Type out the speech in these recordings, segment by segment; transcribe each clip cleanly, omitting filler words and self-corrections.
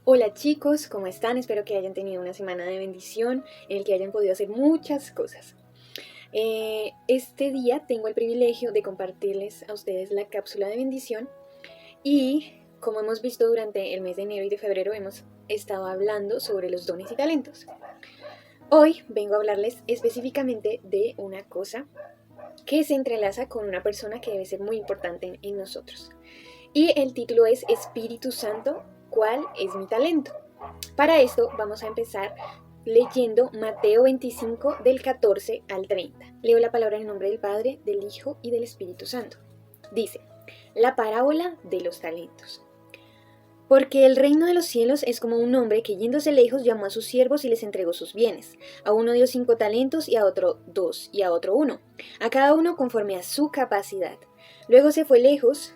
Hola chicos, ¿cómo están? Espero que hayan tenido una semana de bendición en el que hayan podido hacer muchas cosas. Este día tengo el privilegio de compartirles a ustedes la cápsula de bendición y como hemos visto durante el mes de enero y de febrero hemos estado hablando sobre los dones y talentos. Hoy vengo a hablarles específicamente de una cosa que se entrelaza con una persona que debe ser muy importante en nosotros. Y el título es Espíritu Santo, ¿cuál es mi talento? Para esto vamos a empezar leyendo Mateo 25 del 14 al 30. Leo la palabra en el nombre del Padre, del Hijo y del Espíritu Santo. Dice, la parábola de los talentos. Porque el reino de los cielos es como un hombre que yéndose lejos llamó a sus siervos y les entregó sus bienes. A uno dio 5 talentos y a otro 2 y a otro 1, a cada uno conforme a su capacidad. Luego se fue lejos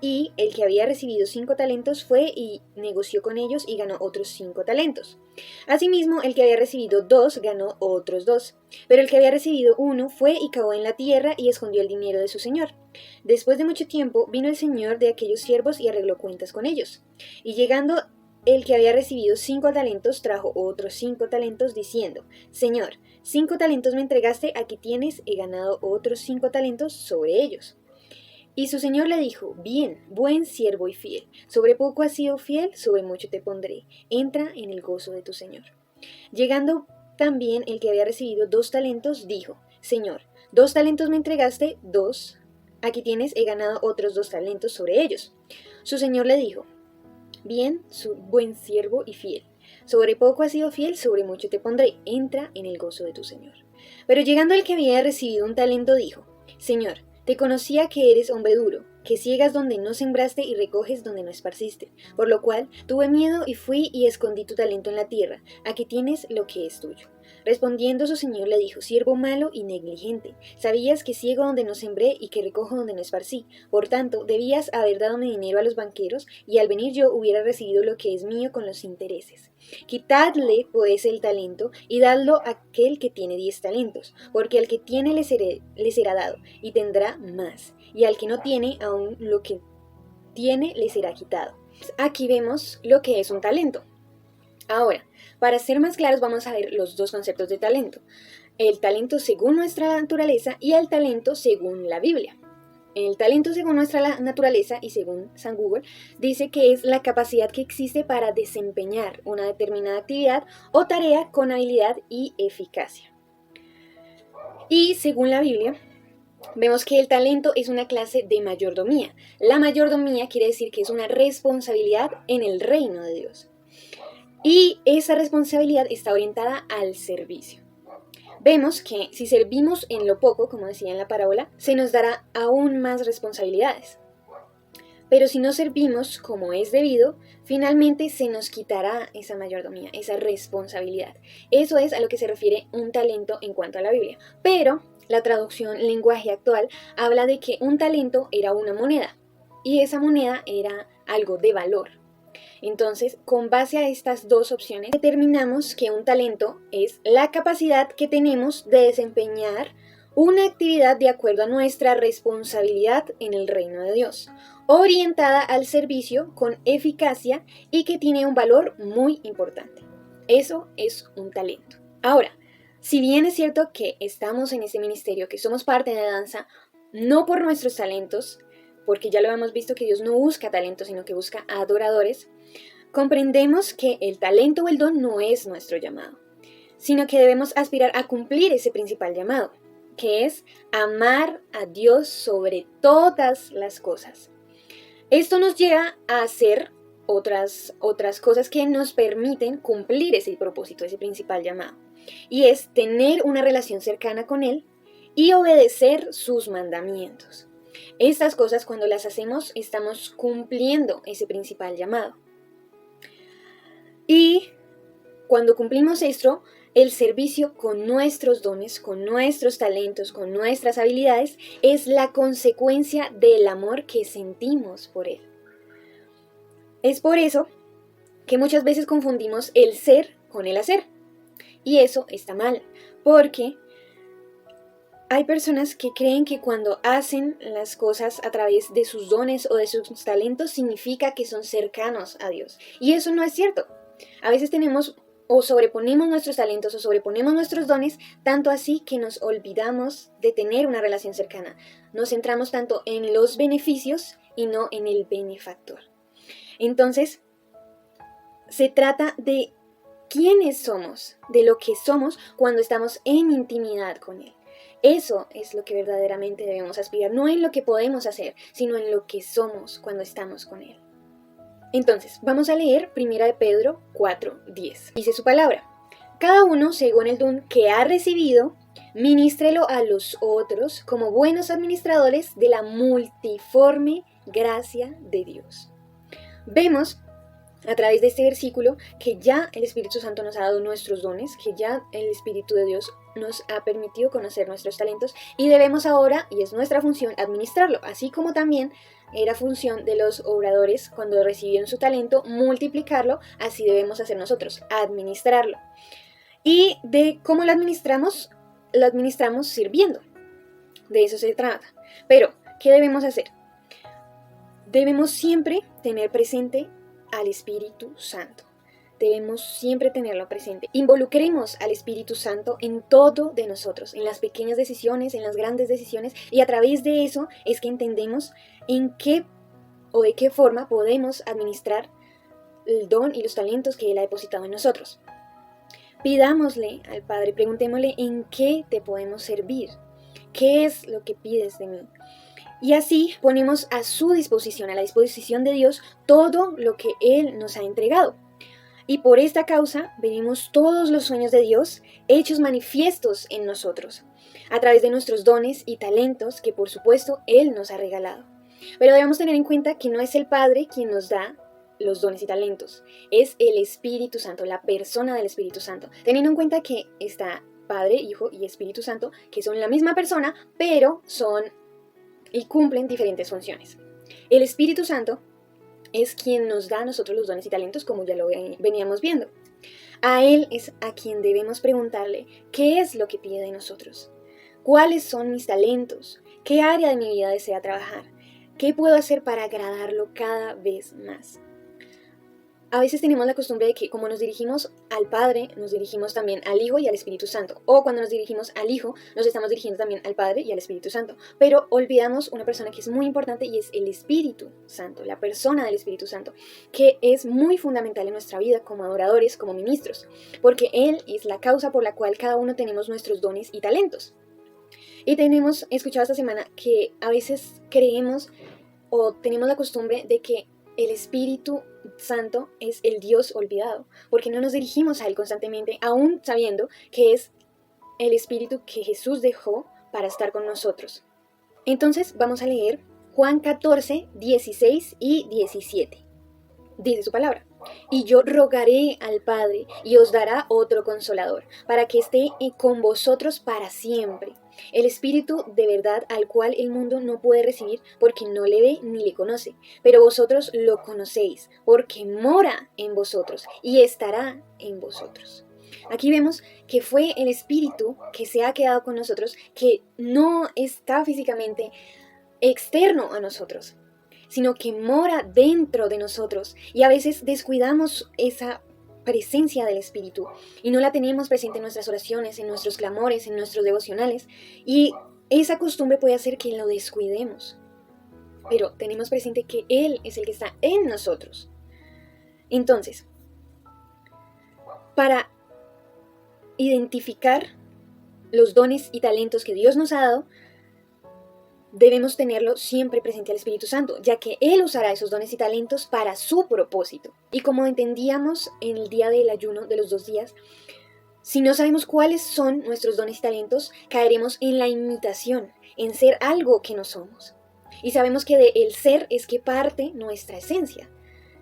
y el que había recibido 5 talentos fue y negoció con ellos y ganó otros 5 talentos. Asimismo, el que había recibido 2 ganó otros 2. Pero el que había recibido 1 fue y cavó en la tierra y escondió el dinero de su señor. Después de mucho tiempo vino el señor de aquellos siervos y arregló cuentas con ellos. Y llegando el que había recibido 5 talentos trajo otros 5 talentos diciendo, Señor, 5 talentos me entregaste, aquí tienes, he ganado otros 5 talentos sobre ellos. Y su señor le dijo, bien, buen siervo y fiel, sobre poco has sido fiel, sobre mucho te pondré, entra en el gozo de tu señor. Llegando también el que había recibido 2 talentos, dijo, Señor, 2 talentos me entregaste, 2, aquí tienes, he ganado otros 2 talentos sobre ellos. Su señor le dijo, bien, su buen siervo y fiel, sobre poco has sido fiel, sobre mucho te pondré, entra en el gozo de tu señor. Pero llegando el que había recibido un talento, dijo, Señor, te conocía que eres hombre duro, que ciegas donde no sembraste y recoges donde no esparciste. Por lo cual tuve miedo y fui y escondí tu talento en la tierra. Aquí tienes lo que es tuyo. Respondiendo su señor le dijo, siervo malo y negligente, sabías que ciego donde no sembré y que recojo donde no esparcí. Por tanto, debías haber dado mi dinero a los banqueros y al venir yo hubiera recibido lo que es mío con los intereses. Quitadle pues el talento y dadlo a aquel que tiene 10 talentos, porque al que tiene le será dado y tendrá más, y al que no tiene, aún lo que tiene le será quitado. Aquí vemos lo que es un talento. Ahora, para ser más claros vamos a ver los dos conceptos de talento. El talento según nuestra naturaleza y el talento según la Biblia. El talento según nuestra naturaleza y según San Google dice que es la capacidad que existe para desempeñar una determinada actividad o tarea con habilidad y eficacia. Y según la Biblia, vemos que el talento es una clase de mayordomía. La mayordomía quiere decir que es una responsabilidad en el reino de Dios. Y esa responsabilidad está orientada al servicio. Vemos que si servimos en lo poco, como decía en la parábola, se nos dará aún más responsabilidades. Pero si no servimos como es debido, finalmente se nos quitará esa mayordomía, esa responsabilidad. Eso es a lo que se refiere un talento en cuanto a la Biblia. Pero la traducción lenguaje actual habla de que un talento era una moneda y esa moneda era algo de valor. Entonces, con base a estas dos opciones, determinamos que un talento es la capacidad que tenemos de desempeñar una actividad de acuerdo a nuestra responsabilidad en el reino de Dios, orientada al servicio con eficacia y que tiene un valor muy importante. Eso es un talento. Ahora, si bien es cierto que estamos en ese ministerio, que somos parte de la danza, no por nuestros talentos, porque ya lo hemos visto que Dios no busca talentos, sino que busca adoradores, comprendemos que el talento o el don no es nuestro llamado, sino que debemos aspirar a cumplir ese principal llamado, que es amar a Dios sobre todas las cosas. Esto nos lleva a hacer otras cosas que nos permiten cumplir ese propósito, ese principal llamado, y es tener una relación cercana con Él y obedecer sus mandamientos. Estas cosas, cuando las hacemos, estamos cumpliendo ese principal llamado. Y cuando cumplimos esto, el servicio con nuestros dones, con nuestros talentos, con nuestras habilidades, es la consecuencia del amor que sentimos por Él. Es por eso que muchas veces confundimos el ser con el hacer. Y eso está mal, porque Hay personas que creen que cuando hacen las cosas a través de sus dones o de sus talentos significa que son cercanos a Dios. Y eso no es cierto. A veces tenemos o sobreponemos nuestros talentos o sobreponemos nuestros dones, tanto así que nos olvidamos de tener una relación cercana. Nos centramos tanto en los beneficios y no en el benefactor. Entonces, se trata de quiénes somos, de lo que somos cuando estamos en intimidad con Él. Eso es lo que verdaderamente debemos aspirar, no en lo que podemos hacer, sino en lo que somos cuando estamos con Él. Entonces, vamos a leer 1 de Pedro 4:10. Dice su palabra: cada uno, según el don que ha recibido, ministrelo a los otros como buenos administradores de la multiforme gracia de Dios. Vemos a través de este versículo que ya el Espíritu Santo nos ha dado nuestros dones, que ya el Espíritu de Dios nos ha permitido conocer nuestros talentos y debemos ahora, y es nuestra función, administrarlo, así como también era función de los obradores cuando recibieron su talento, multiplicarlo, así debemos hacer nosotros, administrarlo. Y de cómo lo administramos sirviendo, de eso se trata. Pero, ¿qué debemos hacer? Debemos siempre tener presente al Espíritu Santo. Debemos siempre tenerlo presente. Involucremos al Espíritu Santo en todo de nosotros, en las pequeñas decisiones, en las grandes decisiones, y a través de eso es que entendemos en qué o de qué forma podemos administrar el don y los talentos que Él ha depositado en nosotros. Pidámosle al Padre, preguntémosle en qué te podemos servir, qué es lo que pides de mí. Y así ponemos a su disposición, a la disposición de Dios, todo lo que Él nos ha entregado. Y por esta causa venimos todos los sueños de Dios hechos manifiestos en nosotros, a través de nuestros dones y talentos que por supuesto Él nos ha regalado. Pero debemos tener en cuenta que no es el Padre quien nos da los dones y talentos, es el Espíritu Santo, la persona del Espíritu Santo, teniendo en cuenta que está Padre, Hijo y Espíritu Santo, que son la misma persona, pero son y cumplen diferentes funciones. El Espíritu Santo es quien nos da a nosotros los dones y talentos, como ya lo veníamos viendo. A Él es a quien debemos preguntarle qué es lo que pide de nosotros, cuáles son mis talentos, qué área de mi vida desea trabajar, qué puedo hacer para agradarlo cada vez más. A veces tenemos la costumbre de que como nos dirigimos al Padre, nos dirigimos también al Hijo y al Espíritu Santo. O cuando nos dirigimos al Hijo, nos estamos dirigiendo también al Padre y al Espíritu Santo. Pero olvidamos una persona que es muy importante y es el Espíritu Santo, la persona del Espíritu Santo, que es muy fundamental en nuestra vida como adoradores, como ministros, porque Él es la causa por la cual cada uno tenemos nuestros dones y talentos. Y tenemos escuchado esta semana que a veces creemos o tenemos la costumbre de que el Espíritu Santo es el Dios olvidado, porque no nos dirigimos a Él constantemente, aún sabiendo que es el Espíritu que Jesús dejó para estar con nosotros. Entonces vamos a leer Juan 14, 16 y 17. Dice su palabra: y yo rogaré al Padre y os dará otro consolador, para que esté con vosotros para siempre. El Espíritu de verdad, al cual el mundo no puede recibir porque no le ve ni le conoce, pero vosotros lo conocéis porque mora en vosotros y estará en vosotros. Aquí vemos que fue el Espíritu que se ha quedado con nosotros, que no está físicamente externo a nosotros, sino que mora dentro de nosotros, y a veces descuidamos esa presencia del Espíritu y no la tenemos presente en nuestras oraciones, en nuestros clamores, en nuestros devocionales, y esa costumbre puede hacer que lo descuidemos, pero tenemos presente que Él es el que está en nosotros. Entonces, para identificar los dones y talentos que Dios nos ha dado, debemos tenerlo siempre presente al Espíritu Santo, ya que Él usará esos dones y talentos para su propósito. Y como entendíamos en el día del ayuno de los 2 días, si no sabemos cuáles son nuestros dones y talentos, caeremos en la imitación, en ser algo que no somos. Y sabemos que de el ser es que parte nuestra esencia,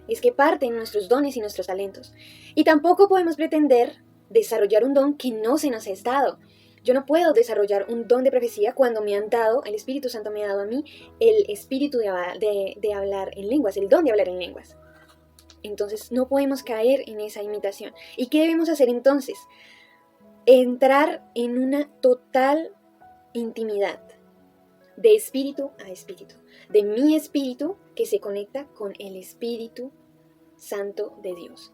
es que parten nuestros dones y nuestros talentos. Y tampoco podemos pretender desarrollar un don que no se nos es dado. Yo no puedo desarrollar un don de profecía cuando me han dado, el Espíritu Santo me ha dado a mí el espíritu de hablar en lenguas, el don de hablar en lenguas. Entonces no podemos caer en esa imitación. ¿Y qué debemos hacer entonces? Entrar en una total intimidad, de espíritu a espíritu, de mi espíritu que se conecta con el Espíritu Santo de Dios.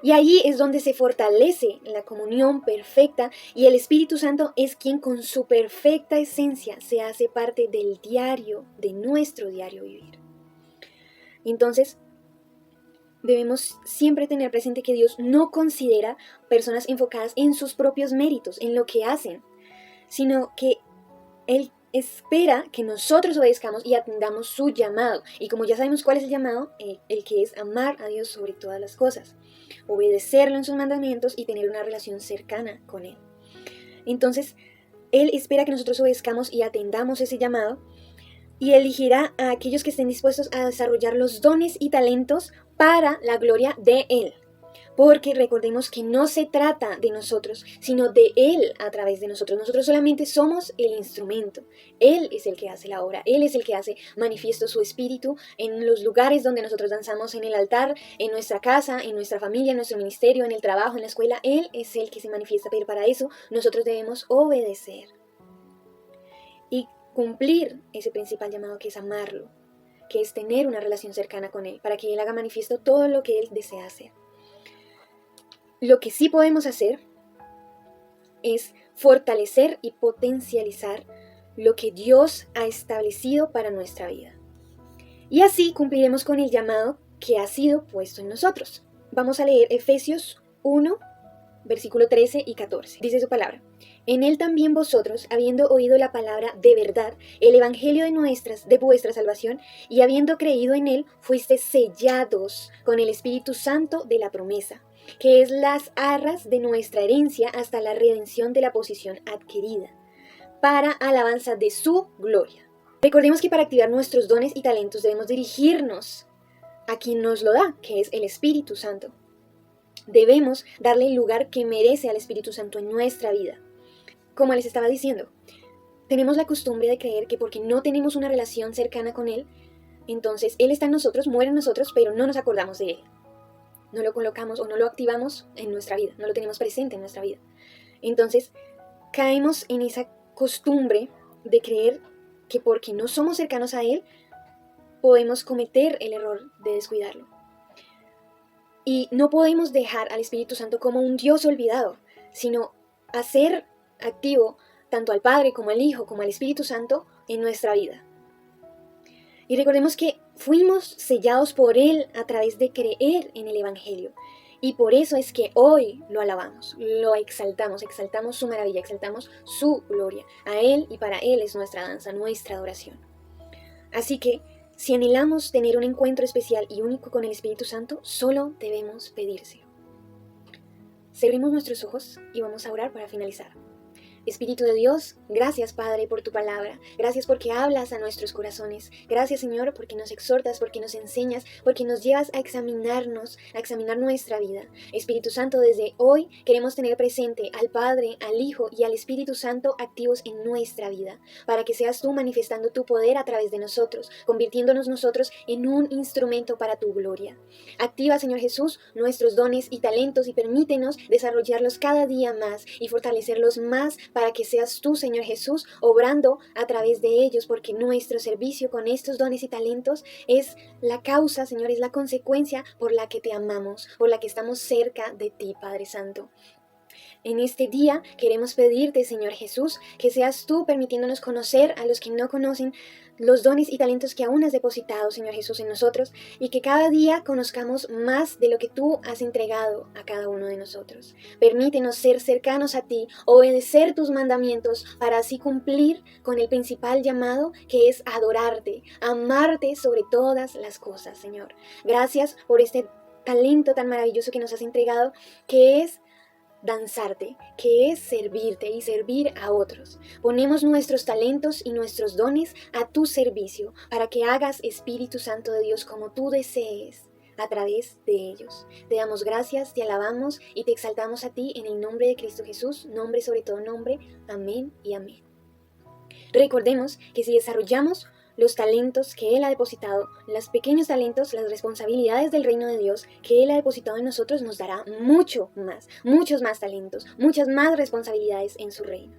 Y allí es donde se fortalece la comunión perfecta y el Espíritu Santo es quien con su perfecta esencia se hace parte del diario, de nuestro diario vivir. Entonces, debemos siempre tener presente que Dios no considera personas enfocadas en sus propios méritos, en lo que hacen, sino que Él espera que nosotros obedezcamos y atendamos su llamado. Y como ya sabemos cuál es el llamado, el que es amar a Dios sobre todas las cosas, obedecerlo en sus mandamientos y tener una relación cercana con Él. Entonces, Él espera que nosotros obedezcamos y atendamos ese llamado y elegirá a aquellos que estén dispuestos a desarrollar los dones y talentos para la gloria de Él. Porque recordemos que no se trata de nosotros, sino de Él a través de nosotros. Nosotros solamente somos el instrumento. Él es el que hace la obra. Él es el que hace manifiesto su espíritu en los lugares donde nosotros danzamos, en el altar, en nuestra casa, en nuestra familia, en nuestro ministerio, en el trabajo, en la escuela. Él es el que se manifiesta, pero para eso nosotros debemos obedecer y cumplir ese principal llamado que es amarlo, que es tener una relación cercana con Él, para que Él haga manifiesto todo lo que Él desea hacer. Lo que sí podemos hacer es fortalecer y potencializar lo que Dios ha establecido para nuestra vida. Y así cumpliremos con el llamado que ha sido puesto en nosotros. Vamos a leer Efesios 1, versículo 13 y 14. Dice su palabra: en Él también vosotros, habiendo oído la palabra de verdad, el evangelio de vuestra salvación, y habiendo creído en Él, fuisteis sellados con el Espíritu Santo de la promesa, que es las arras de nuestra herencia hasta la redención de la posesión adquirida, para alabanza de su gloria. Recordemos que para activar nuestros dones y talentos debemos dirigirnos a quien nos lo da, que es el Espíritu Santo. Debemos darle el lugar que merece al Espíritu Santo en nuestra vida. Como les estaba diciendo, tenemos la costumbre de creer que porque no tenemos una relación cercana con Él, entonces Él está en nosotros, muere en nosotros, pero no nos acordamos de Él. No lo colocamos o no lo activamos en nuestra vida, no lo tenemos presente en nuestra vida. Entonces, caemos en esa costumbre de creer que porque no somos cercanos a Él, podemos cometer el error de descuidarlo. Y no podemos dejar al Espíritu Santo como un Dios olvidado, sino hacer activo tanto al Padre como al Hijo como al Espíritu Santo en nuestra vida. Y recordemos que fuimos sellados por Él a través de creer en el Evangelio. Y por eso es que hoy lo alabamos, lo exaltamos su maravilla, exaltamos su gloria. A Él y para Él es nuestra danza, nuestra adoración. Así que, si anhelamos tener un encuentro especial y único con el Espíritu Santo, solo debemos pedírselo. Cerremos nuestros ojos y vamos a orar para finalizar. Espíritu de Dios, gracias Padre por tu palabra, gracias porque hablas a nuestros corazones, gracias Señor porque nos exhortas, porque nos enseñas, porque nos llevas a examinarnos, a examinar nuestra vida. Espíritu Santo, desde hoy queremos tener presente al Padre, al Hijo y al Espíritu Santo activos en nuestra vida, para que seas tú manifestando tu poder a través de nosotros, convirtiéndonos nosotros en un instrumento para tu gloria. Activa, Señor Jesús, nuestros dones y talentos y permítenos desarrollarlos cada día más y fortalecerlos más para que seas tú, Señor Jesús, obrando a través de ellos, porque nuestro servicio con estos dones y talentos es la causa, Señor, es la consecuencia por la que te amamos, por la que estamos cerca de ti, Padre Santo. En este día queremos pedirte, Señor Jesús, que seas tú permitiéndonos conocer a los que no conocen los dones y talentos que aún has depositado, Señor Jesús, en nosotros, y que cada día conozcamos más de lo que tú has entregado a cada uno de nosotros. Permítenos ser cercanos a ti, obedecer tus mandamientos, para así cumplir con el principal llamado, que es adorarte, amarte sobre todas las cosas, Señor. Gracias por este talento tan maravilloso que nos has entregado, que es danzarte, que es servirte y servir a otros. Ponemos nuestros talentos y nuestros dones a tu servicio, para que hagas, Espíritu Santo de Dios, como tú desees a través de ellos. Te damos gracias, te alabamos y te exaltamos a ti en el nombre de Cristo Jesús, nombre sobre todo nombre. Amén y amén. Recordemos que si desarrollamos los talentos que Él ha depositado, los pequeños talentos, las responsabilidades del reino de Dios que Él ha depositado en nosotros, nos dará muchos más talentos, muchas más responsabilidades en su reino.